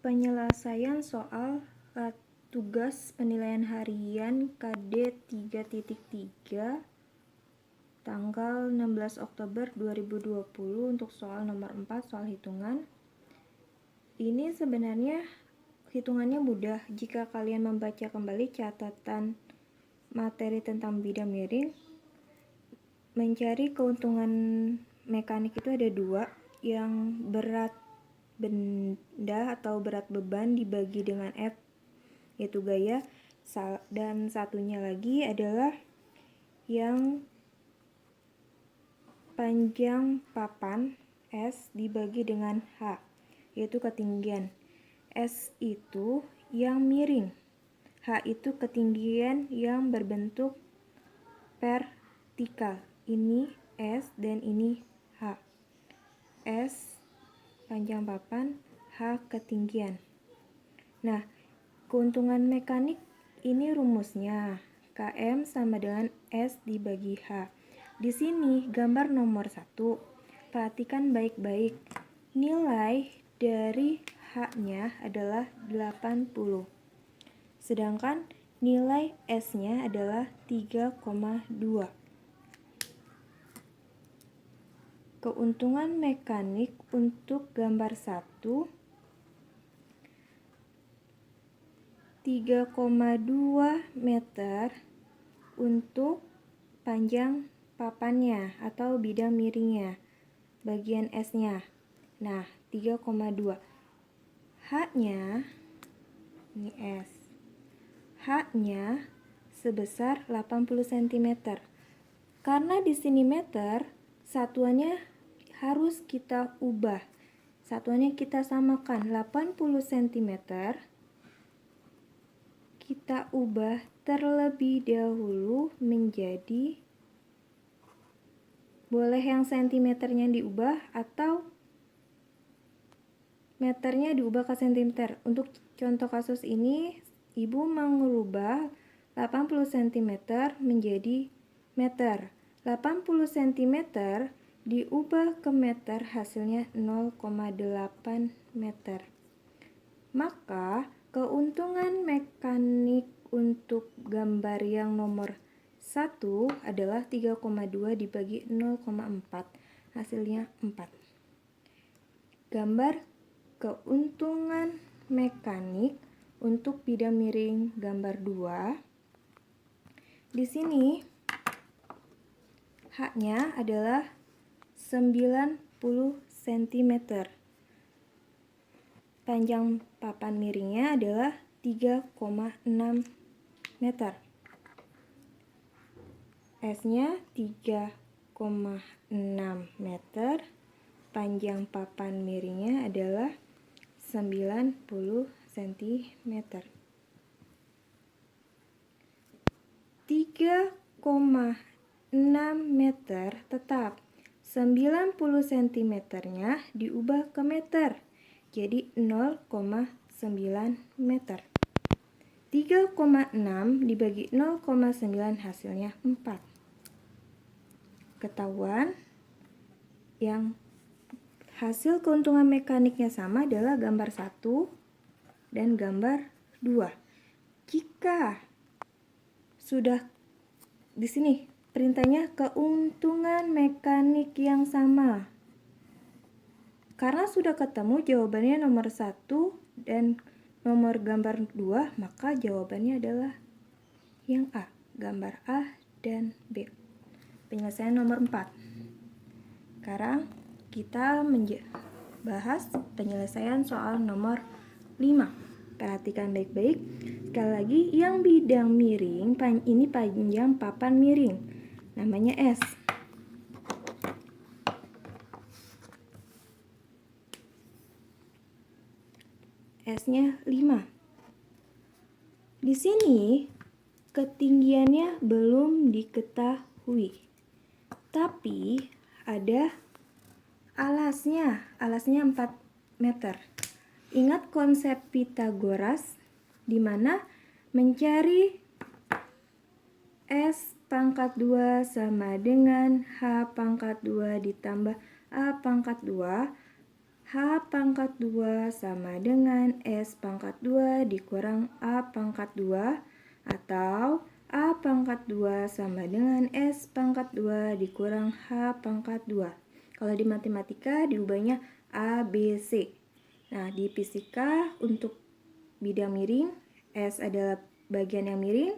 Penyelesaian soal tugas penilaian harian KD 3.3 tanggal 16 Oktober 2020 untuk soal nomor 4, soal hitungan. Ini sebenarnya hitungannya mudah jika kalian membaca kembali catatan materi tentang bidang miring. Mencari keuntungan mekanik itu ada dua, yang berat benda atau berat beban dibagi dengan F, yaitu gaya, dan satunya lagi adalah yang panjang papan S dibagi dengan H, yaitu ketinggian. S itu yang miring, H itu ketinggian yang berbentuk vertikal. Ini S dan ini H. S panjang papan, H ketinggian. Nah, keuntungan mekanik ini rumusnya KM sama dengan S dibagi H. Di sini gambar nomor 1. Perhatikan baik-baik. Nilai dari H-nya adalah 80. Sedangkan nilai S-nya adalah 3,2. Keuntungan mekanik untuk gambar 1, 3,2 meter untuk panjang papannya atau bidang miringnya, bagian S-nya. Nah, 3,2. H-nya, ini S. H-nya sebesar 80 cm. Karena di sini meter, satuannya harus kita ubah. Satuannya kita samakan 80 cm. Kita ubah terlebih dahulu menjadi, boleh yang sentimeternya diubah atau meternya diubah ke sentimeter. Untuk contoh kasus ini, Ibu mengubah 80 cm menjadi meter. 80 cm diubah ke meter, hasilnya 0,8 meter. Maka keuntungan mekanik untuk gambar yang nomor 1 adalah 3,2 dibagi 0,4, hasilnya 4. Gambar keuntungan mekanik untuk bidang miring gambar 2. Di sini H-nya adalah 90 cm. Panjang papan miringnya adalah 3,6 meter. S-nya 3,6 meter. Panjang papan miringnya adalah 90 cm. 3,6 meter tetap. 90 cm-nya diubah ke meter, jadi 0,9 meter. 3,6 dibagi 0,9 hasilnya 4. Ketahuan yang hasil keuntungan mekaniknya sama adalah gambar 1 dan gambar 2. Jika sudah di sini perintahnya keuntungan mekanik yang sama. Karena sudah ketemu jawabannya nomor 1 dan nomor gambar 2, maka jawabannya adalah yang A, gambar A dan B. Penyelesaian nomor 4. Sekarang kita bahas penyelesaian soal nomor 5. Perhatikan baik-baik. Sekali lagi, yang bidang miring, ini panjang papan miring, namanya S. S-nya 5. Di sini ketinggiannya belum diketahui, tapi ada alasnya 4 meter. Ingat konsep Pythagoras, di mana mencari S pangkat 2 sama dengan H pangkat 2 ditambah A pangkat 2. H pangkat 2 sama dengan S pangkat 2 dikurang A pangkat 2 atau A pangkat 2 sama dengan S pangkat 2 dikurang H pangkat 2. Kalau di matematika diubahnya A, B, C. Nah, di fisika untuk bidang miring, S adalah bagian yang miring,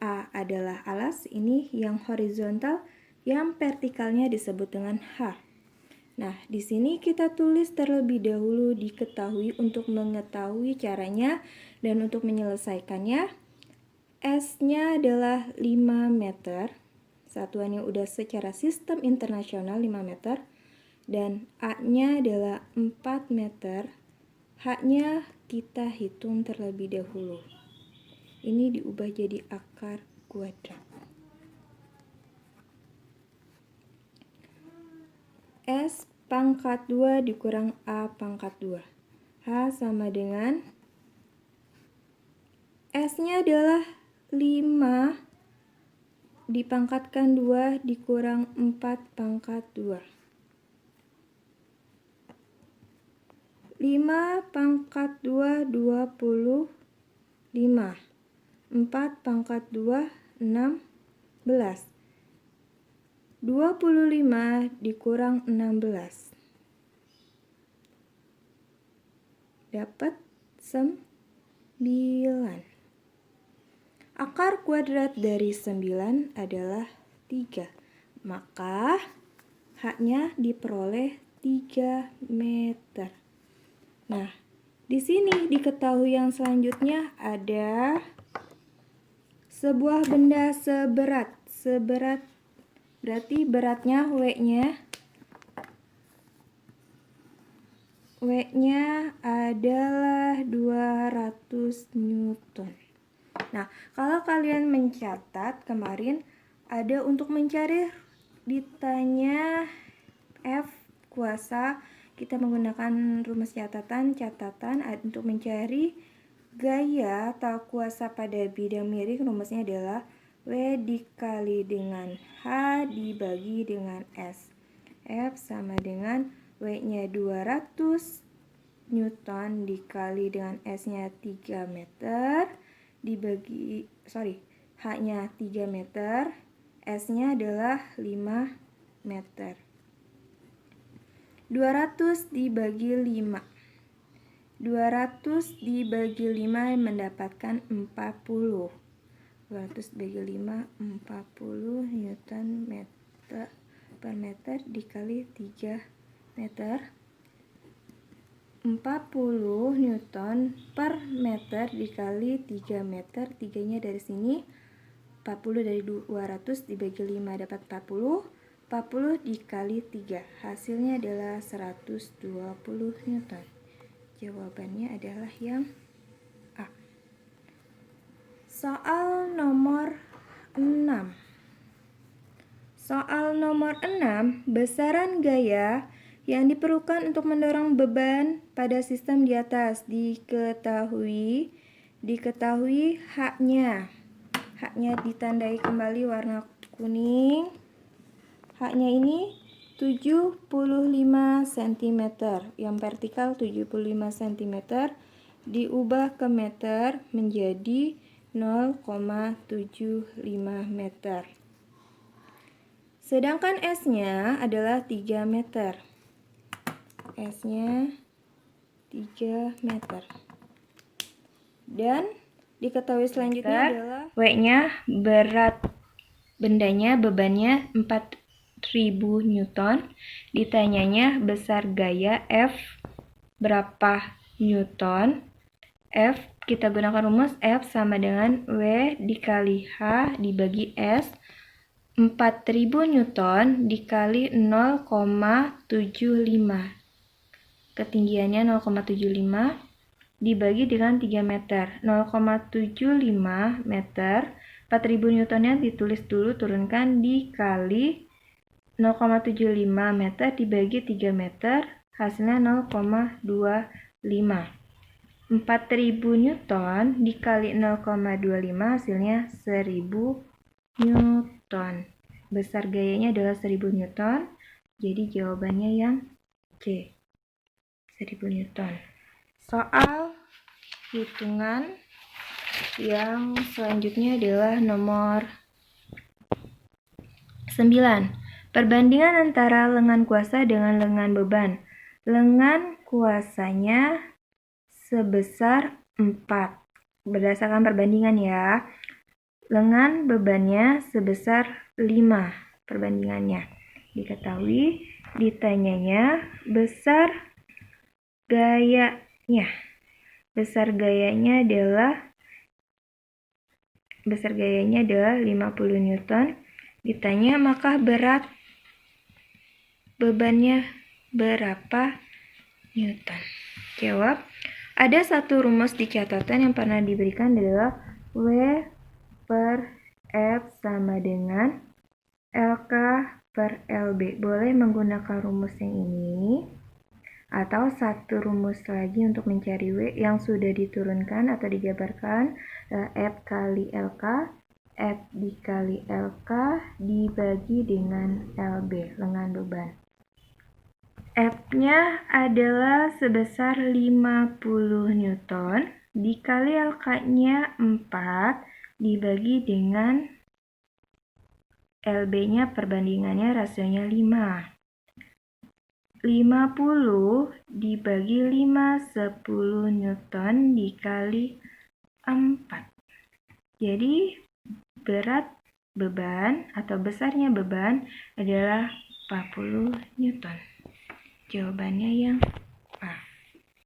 A adalah alas, ini yang horizontal, yang vertikalnya disebut dengan H. Nah, di sini kita tulis terlebih dahulu diketahui untuk mengetahui caranya dan untuk menyelesaikannya. S-nya adalah 5 meter. Satuannya udah secara sistem internasional 5 meter. Dan A-nya adalah 4 meter. H-nya kita hitung terlebih dahulu. Ini diubah jadi akar kuadrat. S pangkat 2 dikurang A pangkat 2. H sama dengan S-nya adalah 5 dipangkatkan 2 dikurang 4 pangkat 2. 5 pangkat 2, 25. 4 pangkat 2, 16. 25 dikurang 16. Dapat 9. Akar kuadrat dari 9 adalah 3. Maka H-nya diperoleh 3 meter. Nah, di sini diketahui yang selanjutnya ada sebuah benda seberat berarti beratnya W-nya adalah 200 Newton. Nah, kalau kalian mencatat kemarin ada untuk mencari ditanya F kuasa, kita menggunakan rumus catatan untuk mencari gaya atau kuasa pada bidang miring. Rumusnya adalah W dikali dengan H dibagi dengan S. F sama dengan W-nya 200 Newton dikali dengan S-nya 3 meter H-nya 3 meter, S-nya adalah 5 meter. 200 dibagi 5. 200 dibagi 5 mendapatkan 40. 200 dibagi 5, 40 Newton meter per meter dikali 3 meter. 40 Newton per meter dikali 3 meter. 3-nya dari sini. 40 dari 200 dibagi 5 dapat 40. 40 dikali 3. Hasilnya adalah 120 Newton. Jawabannya adalah yang A. Soal nomor 6. Soal nomor 6, besaran gaya yang diperlukan untuk mendorong beban pada sistem di atas diketahui H-nya. H-nya ditandai kembali warna kuning. H-nya ini 75 cm. Yang vertikal 75 cm diubah ke meter menjadi 0,75 meter. Sedangkan S-nya adalah 3 meter. S-nya 3 meter. Dan diketahui selanjutnya adalah W-nya berat bendanya, bebannya 4000 Newton. Ditanyanya besar gaya F berapa Newton. F kita gunakan rumus F sama dengan W dikali H dibagi S. 4000 Newton dikali 0,75. Ketinggiannya 0,75 dibagi dengan 3 meter. 0,75 meter, 4000 Newtonnya ditulis dulu, turunkan, dikali 0,75 meter dibagi 3 meter, hasilnya 0,25. 4000 Newton dikali 0,25 hasilnya 1000 Newton. Besar gayanya adalah 1000 Newton. Jadi jawabannya yang C. 1000 Newton. Soal hitungan yang selanjutnya adalah nomor 9. Perbandingan antara lengan kuasa dengan lengan beban. Lengan kuasanya sebesar 4. Berdasarkan perbandingan ya. Lengan bebannya sebesar 5 perbandingannya. Diketahui, ditanyanya besar gayanya. Besar gayanya adalah 50 Newton. Ditanya maka berat bebannya berapa Newton? Jawab. Ada satu rumus di catatan yang pernah diberikan adalah W per F sama dengan LK per LB. Boleh menggunakan rumus yang ini atau satu rumus lagi untuk mencari W yang sudah diturunkan atau dijabarkan, F kali LK, F dikali LK dibagi dengan LB, lengan beban. F-nya adalah sebesar 50 Newton, dikali LK-nya 4, dibagi dengan LB-nya perbandingannya rasionya 5. 50 dibagi 5, 10 Newton dikali 4. Jadi berat beban atau besarnya beban adalah 40 Newton. Jawabannya yang A.